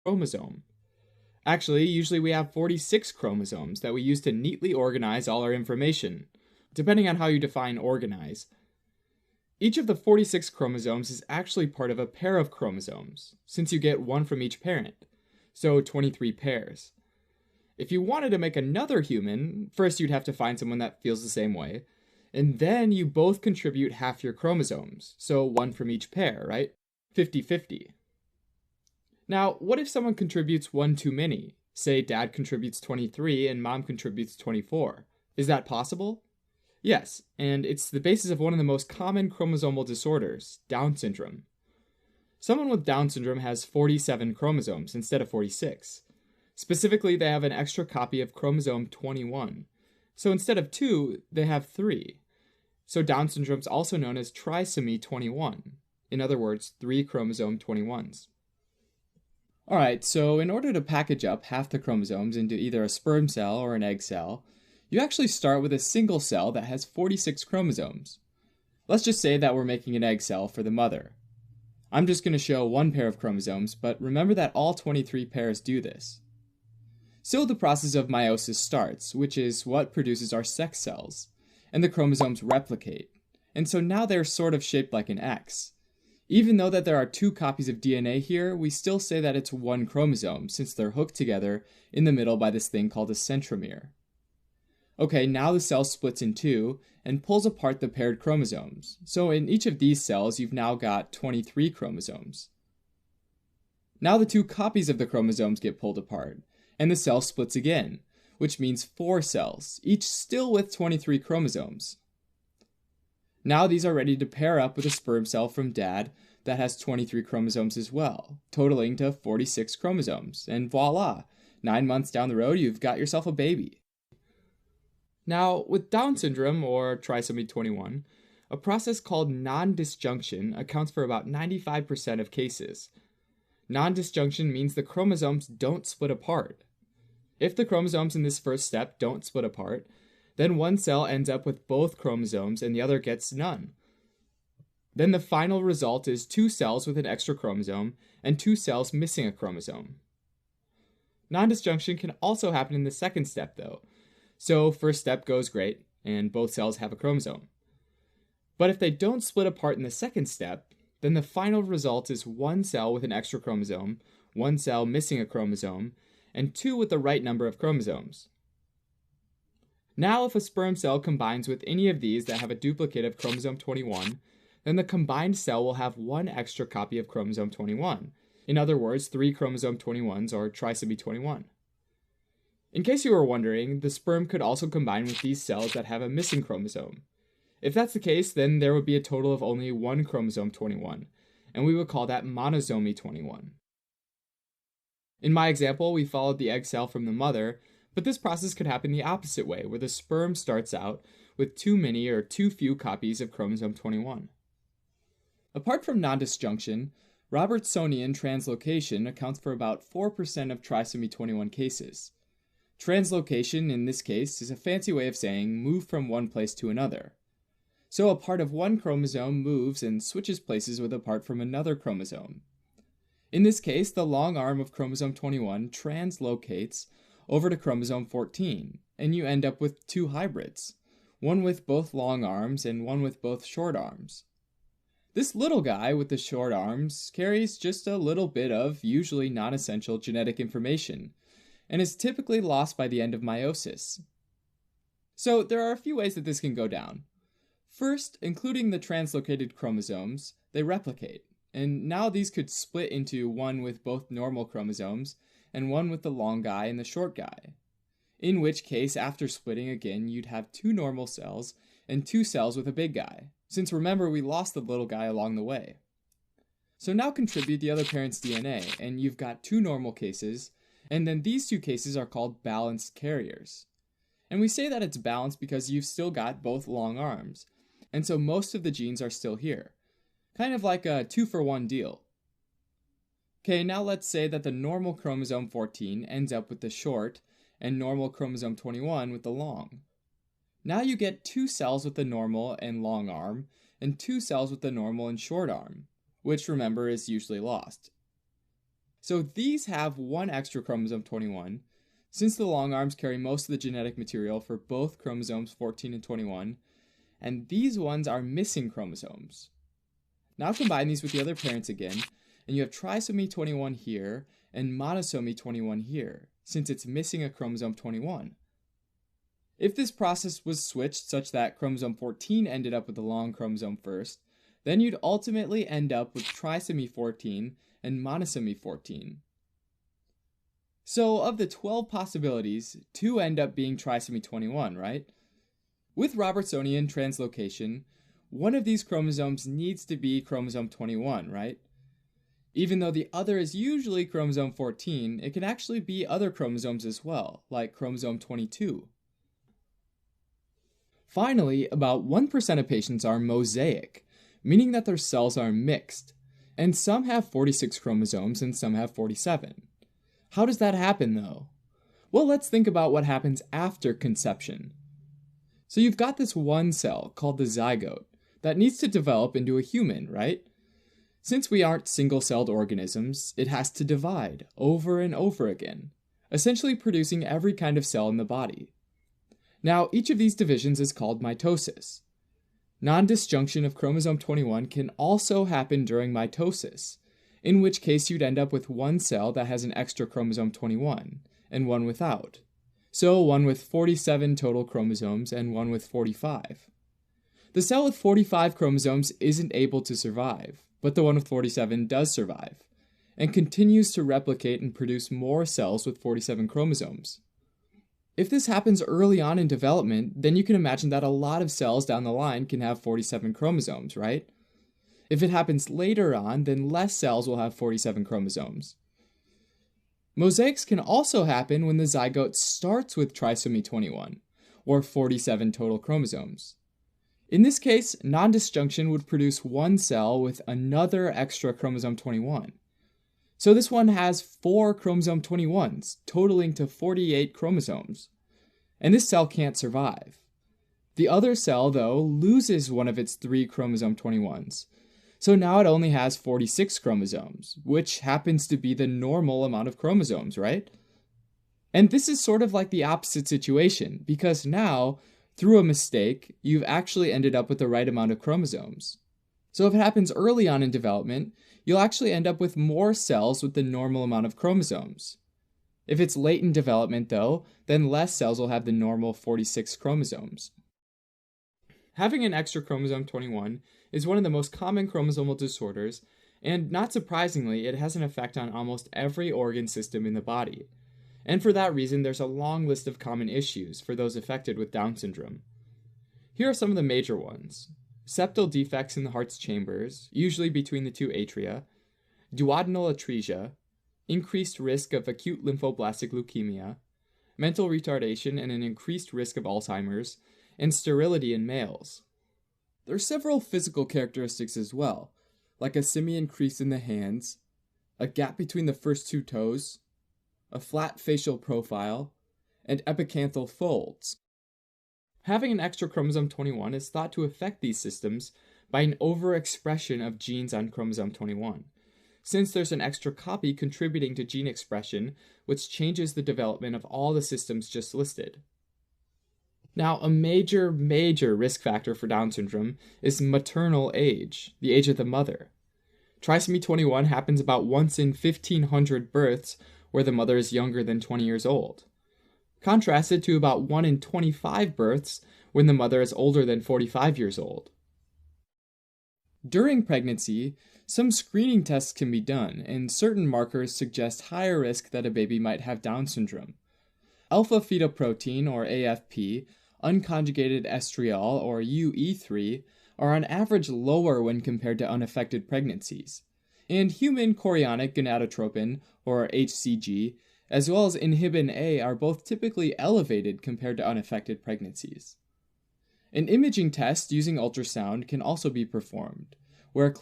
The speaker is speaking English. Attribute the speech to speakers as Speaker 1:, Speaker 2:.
Speaker 1: chromosome. Actually, usually we have 46 chromosomes that we use to neatly organize all our information, depending on how you define organize. Each of the 46 chromosomes is actually part of a pair of chromosomes, since you get one from each parent, so 23 pairs. If you wanted to make another human, first you'd have to find someone that feels the same way, and then you both contribute half your chromosomes, so one from each pair, right? 50-50. Now, what if someone contributes one too many? Say dad contributes 23 and mom contributes 24. Is that possible? Yes, and it's the basis of one of the most common chromosomal disorders, Down syndrome. Someone with Down syndrome has 47 chromosomes instead of 46. Specifically, they have an extra copy of chromosome 21. So instead of 2, they have 3. So Down syndrome is also known as trisomie 21. In other words, 3 chromosome 21s. Alright, so in order to package up half the chromosomes into either a sperm cell or an egg cell, you actually start with a single cell that has 46 chromosomes. Let's just say that we're making an egg cell for the mother. I'm just going to show one pair of chromosomes, but remember that all 23 pairs do this. So the process of meiosis starts, which is what produces our sex cells, and the chromosomes replicate, and so now they're sort of shaped like an X. Even though that there are 2 copies of DNA here, we still say that it's one chromosome, since they're hooked together in the middle by this thing called a centromere. Okay, now the cell splits in 2 and pulls apart the paired chromosomes. So in each of these cells, you've now got 23 chromosomes. Now the 2 copies of the chromosomes get pulled apart, and the cell splits again, which means 4 cells, each still with 23 chromosomes. Now these are ready to pair up with a sperm cell from dad that has 23 chromosomes as well, totaling to 46 chromosomes, and voila, 9 months down the road, you've got yourself a baby. Now, with Down syndrome, or trisomy 21, a process called non-disjunction accounts for about 95% of cases. Non-disjunction means the chromosomes don't split apart. If the chromosomes in this first step don't split apart, then one cell ends up with both chromosomes and the other gets none. Then the final result is 2 cells with an extra chromosome and 2 cells missing a chromosome. Non-disjunction can also happen in the second step though. So first step goes great, and both cells have a chromosome. But if they don't split apart in the second step, then the final result is 1 cell with an extra chromosome, 1 cell missing a chromosome, and 2 with the right number of chromosomes. Now if a sperm cell combines with any of these that have a duplicate of chromosome 21, then the combined cell will have 1 extra copy of chromosome 21. In other words, 3 chromosome 21s, or trisomy 21. In case you were wondering, the sperm could also combine with these cells that have a missing chromosome. If that's the case, then there would be a total of only 1 chromosome 21, and we would call that monosomy 21. In my example, we followed the egg cell from the mother, but this process could happen the opposite way, where the sperm starts out with too many or too few copies of chromosome 21. Apart from non-disjunction, Robertsonian translocation accounts for about 4% of trisomy 21 cases. Translocation, in this case, is a fancy way of saying move from one place to another. So a part of one chromosome moves and switches places with a part from another chromosome. In this case, the long arm of chromosome 21 translocates over to chromosome 14, and you end up with 2 hybrids, one with both long arms and one with both short arms. This little guy with the short arms carries just a little bit of usually non-essential genetic information, and is typically lost by the end of meiosis. So there are a few ways that this can go down. First, including the translocated chromosomes, they replicate, and now these could split into one with both normal chromosomes and one with the long guy and the short guy. In which case, after splitting again, you'd have 2 normal cells and 2 cells with a big guy, since remember we lost the little guy along the way. So now contribute the other parent's DNA, and you've got 2 normal cases, and then these 2 cases are called balanced carriers. And we say that it's balanced because you've still got both long arms, and so most of the genes are still here. Kind of like a 2-for-1 deal. Okay, now let's say that the normal chromosome 14 ends up with the short, and normal chromosome 21 with the long. Now you get 2 cells with the normal and long arm, and 2 cells with the normal and short arm, which remember is usually lost. So these have one extra chromosome 21, since the long arms carry most of the genetic material for both chromosomes 14 and 21, and these ones are missing chromosomes. Now combine these with the other parents again, and you have trisomy 21 here and monosomy 21 here, since it's missing a chromosome 21. If this process was switched such that chromosome 14 ended up with the long chromosome first, then you'd ultimately end up with trisomy 14 and monosomy 14. So of the 12 possibilities, 2 end up being trisomy 21, right? With Robertsonian translocation, one of these chromosomes needs to be chromosome 21, right? Even though the other is usually chromosome 14, it can actually be other chromosomes as well, like chromosome 22. Finally, about 1% of patients are mosaic, meaning that their cells are mixed, and some have 46 chromosomes and some have 47. How does that happen though? Well, let's think about what happens after conception. So you've got this one cell called the zygote that needs to develop into a human, right? Since we aren't single-celled organisms, it has to divide over and over again, essentially producing every kind of cell in the body. Now, each of these divisions is called mitosis. Non-disjunction of chromosome 21 can also happen during mitosis, in which case you'd end up with one cell that has an extra chromosome 21, and one without. So one with 47 total chromosomes and one with 45. The cell with 45 chromosomes isn't able to survive, but the one with 47 does survive, and continues to replicate and produce more cells with 47 chromosomes. If this happens early on in development, then you can imagine that a lot of cells down the line can have 47 chromosomes, right? If it happens later on, then less cells will have 47 chromosomes. Mosaics can also happen when the zygote starts with trisomy 21, or 47 total chromosomes. In this case, non-disjunction would produce one cell with another extra chromosome 21. So this one has 4 chromosome 21s, totaling to 48 chromosomes. And this cell can't survive. The other cell, though, loses one of its 3 chromosome 21s. So now it only has 46 chromosomes, which happens to be the normal amount of chromosomes, right? And this is sort of like the opposite situation, because now, through a mistake, you've actually ended up with the right amount of chromosomes. So if it happens early on in development, you'll actually end up with more cells with the normal amount of chromosomes. If it's late in development, though, then less cells will have the normal 46 chromosomes. Having an extra chromosome 21 is one of the most common chromosomal disorders, and not surprisingly, it has an effect on almost every organ system in the body. And for that reason, there's a long list of common issues for those affected with Down syndrome. Here are some of the major ones: septal defects in the heart's chambers, usually between the 2 atria, duodenal atresia, increased risk of acute lymphoblastic leukemia, mental retardation and an increased risk of Alzheimer's, and sterility in males. There are several physical characteristics as well, like a simian crease in the hands, a gap between the first 2 toes, a flat facial profile, and epicanthal folds. Having an extra chromosome 21 is thought to affect these systems by an overexpression of genes on chromosome 21, since there's an extra copy contributing to gene expression, which changes the development of all the systems just listed. Now, a major risk factor for Down syndrome is maternal age, the age of the mother. Trisomy 21 happens about once in 1,500 births where the mother is younger than 20 years old, contrasted to about 1 in 25 births when the mother is older than 45 years old. During pregnancy, some screening tests can be done, and certain markers suggest higher risk that a baby might have Down syndrome. Alpha-fetoprotein, or AFP, unconjugated estriol, or UE3, are on average lower when compared to unaffected pregnancies, and human chorionic gonadotropin, or HCG, as well as inhibin A are both typically elevated compared to unaffected pregnancies. An imaging test using ultrasound can also be performed, where a